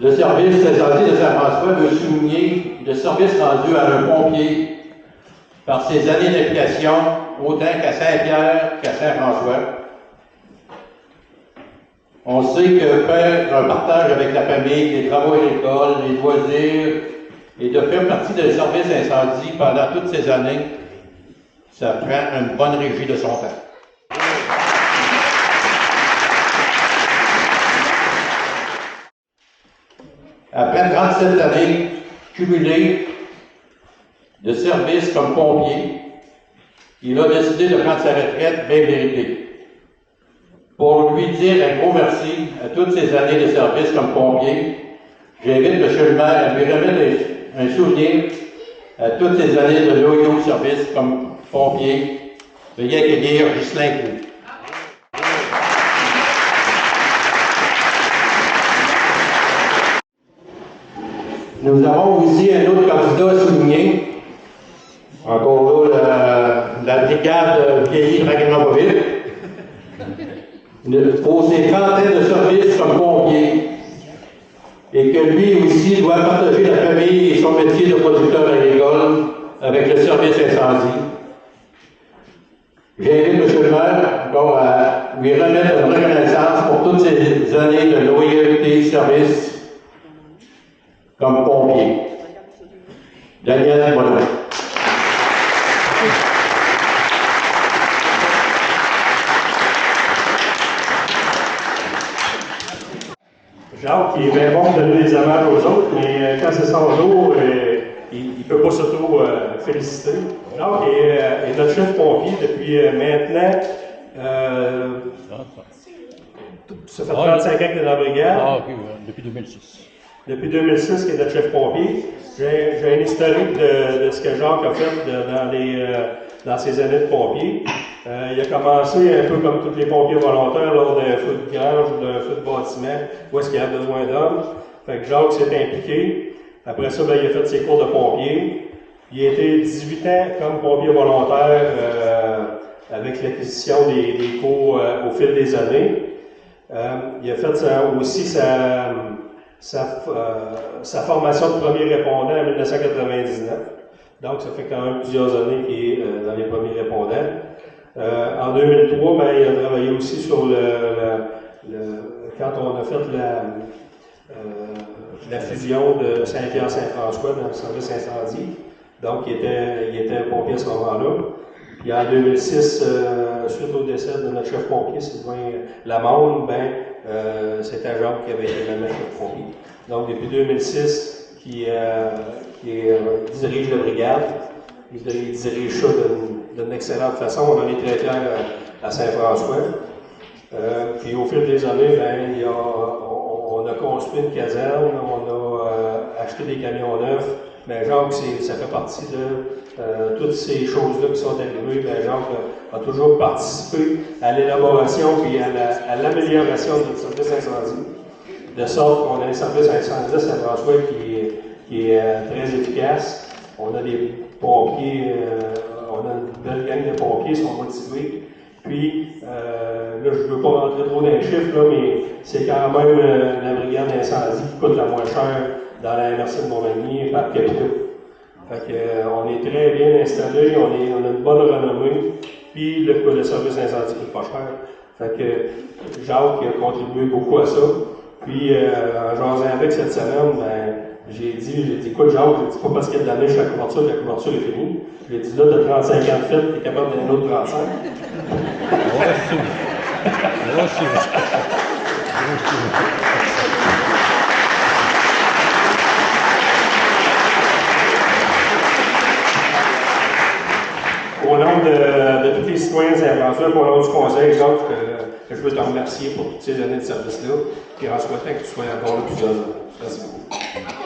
Le service incendie de Saint-François veut souligner le service rendu à un pompier par ses années d'implication, autant qu'à Saint-Pierre qu'à Saint-François. On sait que faire un partage avec la famille, les travaux agricoles, les loisirs, et de faire partie d'un service incendie pendant toutes ces années, ça prend une bonne régie de son temps. Après 37 années cumulées de service comme pompier, il a décidé de prendre sa retraite bien méritée. Pour lui dire un gros merci à toutes ces années de service comme pompier, j'invite M. le maire à lui remettre un souvenir à toutes ces années de loyaux service comme pompier. Veuillez accueillir Ghislain Clou. Nous avons aussi un autre candidat souligné. Encore là, la brigade vieillie tranquillement pas vite. Pour ses 30 ans de service comme pompier. Et que lui aussi doit partager la famille et son métier de producteur agricole avec le service incendie. J'invite M. le maire encore à lui remettre une reconnaissance pour toutes ces années de loyauté et service comme pompier. Daniel Bonhomme. Jacques, il est bien bon de donner des hommages aux autres, mais quand c'est son jour, il ne peut pas s'auto-féliciter. Jacques est notre chef pompier depuis maintenant. Ça fait 35 ans qu'il est dans la brigade. Ah, ok, depuis 2006. Depuis 2006, qu'il est notre chef pompier. J'ai un historique de ce que Jacques a fait dans ses années de pompier. Il a commencé un peu comme tous les pompiers volontaires lors d'un feu de grange ou d'un feu de bâtiment, où est-ce qu'il y a besoin d'hommes. Fait que Jacques s'est impliqué. Après ça, il a fait ses cours de pompier. Il a été 18 ans comme pompier volontaire avec l'acquisition des cours au fil des années. Il a fait aussi sa formation de premier répondant en 1999. Donc, ça fait quand même plusieurs années qu'il est dans les premiers répondants. En 2003, il a travaillé aussi sur quand on a fait la fusion de Saint-Pierre-Saint-François dans le service incendie. Donc, il était pompier à ce moment-là. Puis en 2006, suite au décès de notre chef pompier, Sylvain Lamonde, c'était Jacques qui avait été le chef pompier. Donc, depuis 2006, qui dirige la brigade. Il dirige ça d'une excellente façon. On en est très fiers à Saint-François. Puis au fil des années, on a construit une caserne, on a acheté des camions neufs. Jacques, ça fait partie de toutes ces choses-là qui sont arrivées. Jacques a toujours participé à l'élaboration et à l'amélioration de notre service incendie. De sorte qu'on a un service incendie à Saint-François qui est très efficace. On a des pompiers, on a une belle gang de pompiers qui sont motivés. Puis, là, je ne veux pas rentrer trop dans les chiffres, là, mais c'est quand même la brigade d'incendie qui coûte la moins cher dans la MRC de Montmagny par capita. Fait que, on est très bien installé, on a une bonne renommée, puis le service incendie coûte pas cher. Fait que Jacques a contribué beaucoup à ça. Puis, en jasant avec cette semaine, j'ai dit, écoute, Jacques, c'est pas parce qu'il y a de la neige sur la couverture que la couverture est finie. J'ai dit, là, tu as 35 ans de fait, tu es capable d'en un autre 35. Au nom de tous les citoyens de Saint-François, au nom du conseil, Jacques, je veux te remercier pour toutes ces années de service-là, et en souhaitant que tu sois encore là plusieurs années. Merci beaucoup.